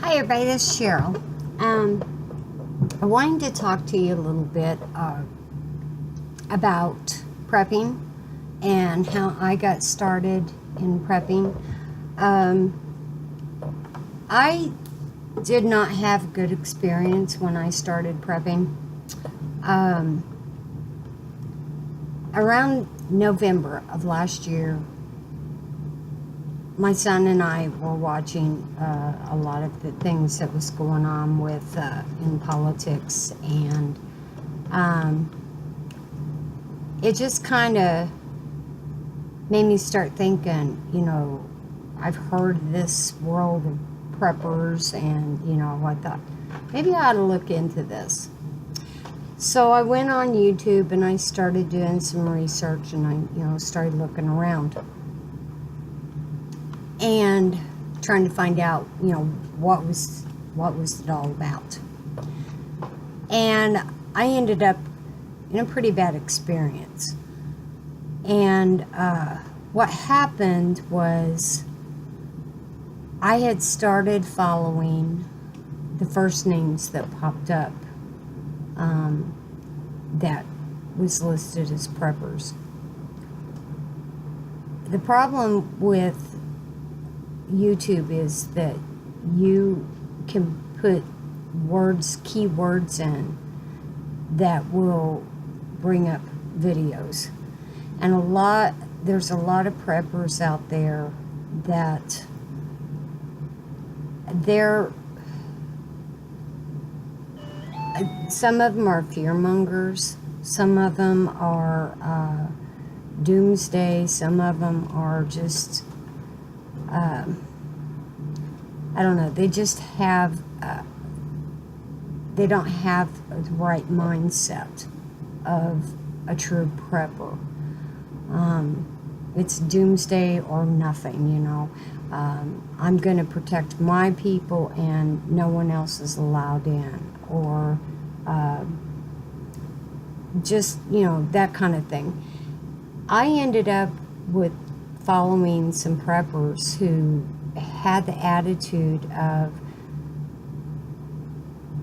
Hi everybody, this is Cheryl. I wanted to talk to you a little bit about prepping and how I got started in prepping. I did not have a good experience when I started prepping. Around November of last year, my son and I were watching a lot of the things that was going on with in politics, and it just kind of made me start thinking, I've heard of this world of preppers, and, I thought, maybe I ought to look into this. So I went on YouTube and I started doing some research, and I, started looking around and trying to find out, what was it all about. And I ended up in a pretty bad experience. And what happened was I had started following the first names that popped up that was listed as preppers. The problem with YouTube is that you can put keywords in that will bring up videos, and there's a lot of preppers out there that some of them are fear mongers, some of them are doomsday, some of them are just I don't know, they just have they don't have the right mindset of a true prepper. It's doomsday or nothing, I'm going to protect my people and no one else is allowed in, or just, that kind of thing. I ended up with following some preppers who had the attitude of,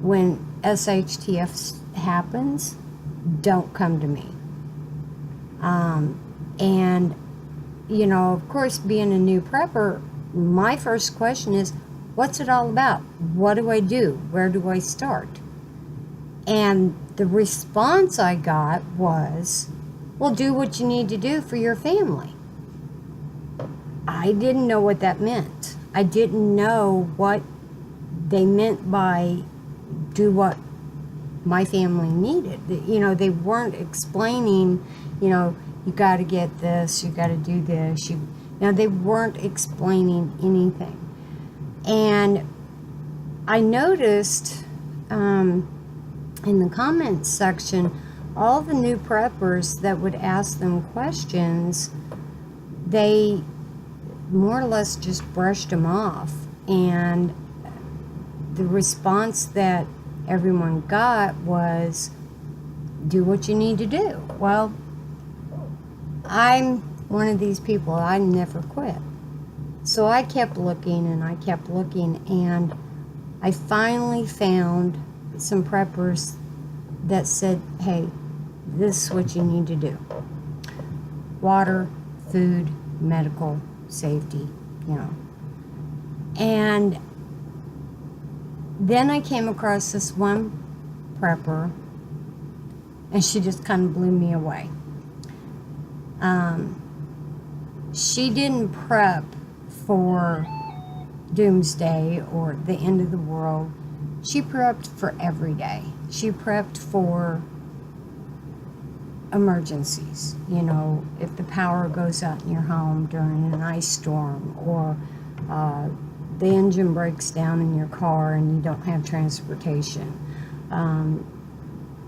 when SHTF happens, don't come to me. And, of course, being a new prepper, my first question is, what's it all about? What do I do? Where do I start? And the response I got was, well, do what you need to do for your family. I didn't know what that meant. I didn't know what they meant by do what my family needed. They weren't explaining, you got to get this, you got to do this. They weren't explaining anything. And I noticed in the comments section, all the new preppers that would ask them questions, they more or less just brushed them off. And the response that everyone got was, do what you need to do. Well, I'm one of these people, I never quit. So I kept looking and I kept looking, and I finally found some preppers that said, hey, this is what you need to do. Water, food, medical, safety, And then I came across this one prepper, and she just kind of blew me away. She didn't prep for doomsday or the end of the world. She prepped for every day. She prepped for emergencies. If the power goes out in your home during an ice storm, or the engine breaks down in your car and you don't have transportation.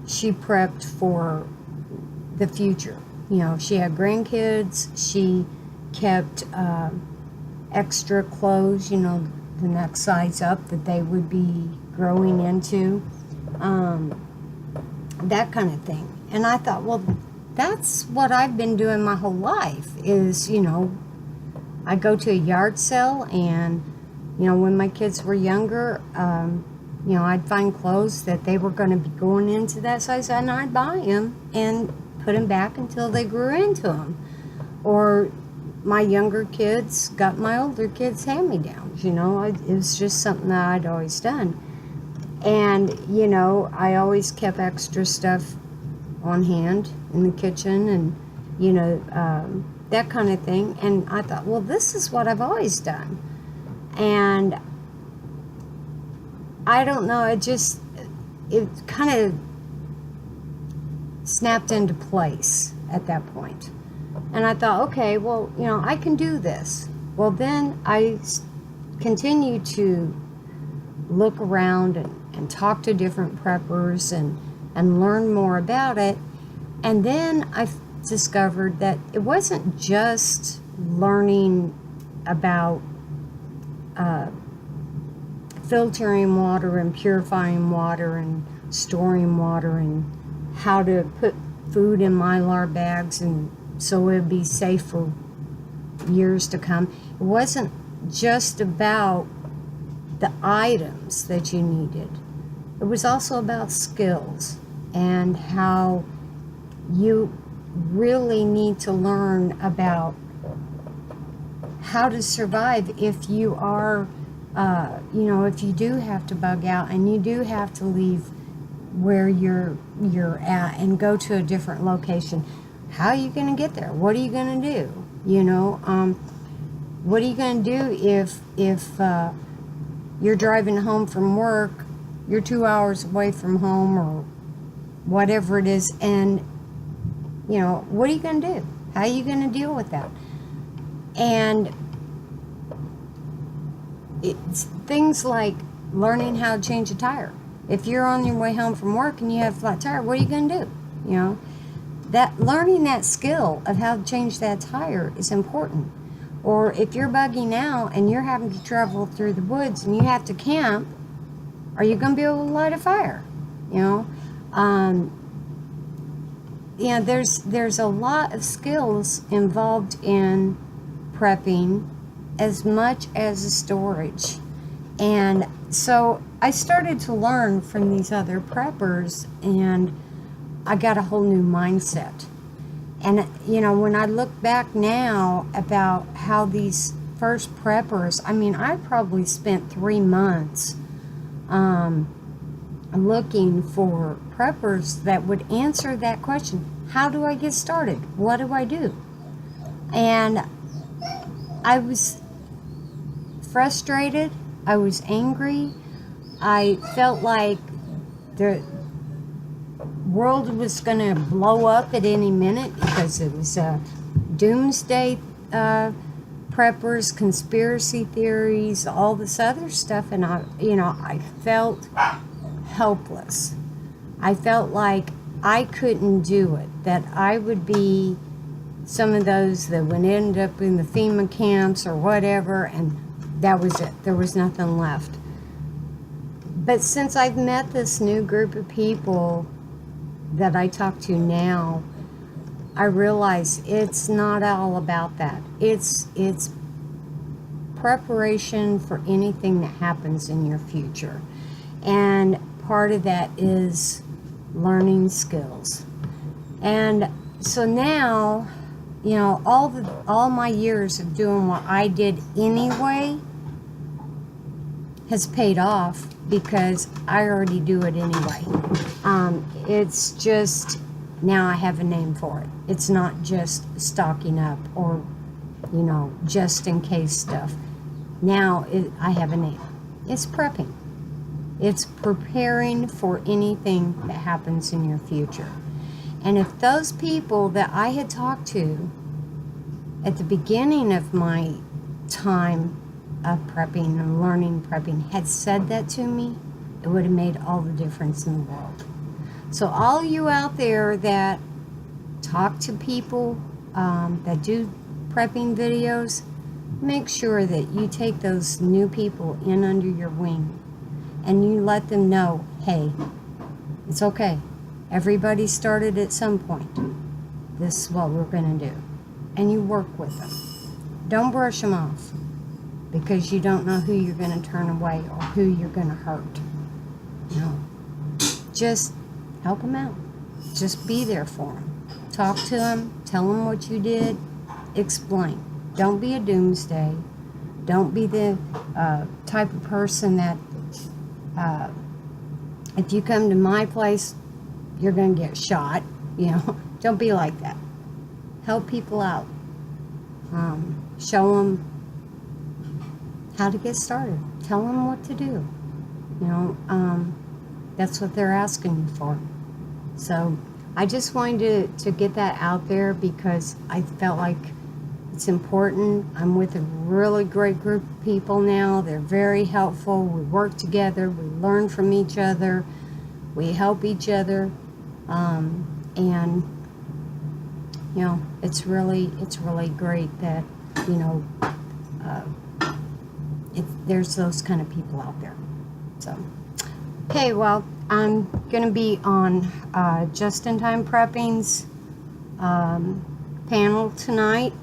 She prepped for the future. She had grandkids. She kept extra clothes, the next size up that they would be growing into, that kind of thing. And I thought, well, that's what I've been doing my whole life is, I go to a yard sale and You know, when my kids were younger, you know, I'd find clothes that they were going to be going into that size, and I'd buy them and put them back until they grew into them. Or my younger kids got my older kids hand-me-downs. You know, it was just something that I'd always done. And, you know, I always kept extra stuff on hand in the kitchen and, you know, that kind of thing. And I thought, well, this is what I've always done. And I don't know, it kind of snapped into place at that point. And I thought, okay, well, you know, I can do this. Well, then I continued to look around and talk to different preppers and learn more about it. And then I discovered that it wasn't just learning about filtering water and purifying water and storing water and how to put food in Mylar bags and so it would be safe for years to come. It wasn't just about the items that you needed. It was also about skills and how you really need to learn about how to survive if you are, you know, if you do have to bug out and you do have to leave where you're at and go to a different location. How are you going to get there? What are you going to do? You know, what are you going to do if you're driving home from work, you're 2 hours away from home or whatever it is, and, you know, what are you going to do? How are you going to deal with that? And it's things like learning how to change a tire. If you're on your way home from work and you have a flat tire, what are you going to do? You know, that learning that skill of how to change that tire is important. Or if you're bugging out and you're having to travel through the woods and you have to camp, are you going to be able to light a fire? You know, yeah, there's a lot of skills involved in prepping as much as the storage. And so I started to learn from these other preppers and I got a whole new mindset. And, you know, when I look back now about how these first preppers, I mean, I probably spent 3 months looking for preppers that would answer that question. How do I get started? What do I do? And I was frustrated. I was angry. I felt like the world was going to blow up at any minute because it was doomsday preppers, conspiracy theories, all this other stuff, and I felt helpless. I felt like I couldn't do it, that I would be some of those that would end up in the FEMA camps or whatever, and that was it. There was nothing left. But since I've met this new group of people that I talk to now, I realize it's not all about that. It's preparation for anything that happens in your future. And part of that is learning skills. And so now, you know, all my years of doing what I did anyway has paid off because I already do it anyway. It's just, now I have a name for it. It's not just stocking up or, you know, just in case stuff. Now I have a name. It's prepping. It's preparing for anything that happens in your future. And if those people that I had talked to at the beginning of my time of prepping and learning prepping had said that to me, it would have made all the difference in the world. So all you out there that talk to people that do prepping videos, make sure that you take those new people in under your wing and you let them know, hey, it's okay. Everybody started at some point. This is what we're going to do. And you work with them. Don't brush them off. because you don't know who you're going to turn away or who you're going to hurt. No. Just help them out. Just be there for them. Talk to them. Tell them what you did. Explain. Don't be a doomsday. Don't be the type of person that if you come to my place, you're going to get shot. You know, don't be like that. Help people out. Show them how to get started. Tell them what to do. You know, that's what they're asking you for. So I just wanted to get that out there because I felt like it's important. I'm with a really great group of people now. They're very helpful. We work together. We learn from each other. We help each other. And, you know, it's really great that, you know, there's those kind of people out there. So, okay, well, I'm going to be on Just-in-Time Prepping's panel tonight.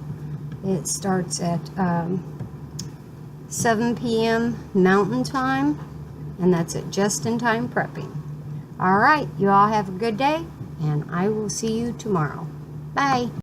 It starts at 7 p.m. Mountain Time, and that's at Just-in-Time Prepping. All right, you all have a good day, and I will see you tomorrow. Bye.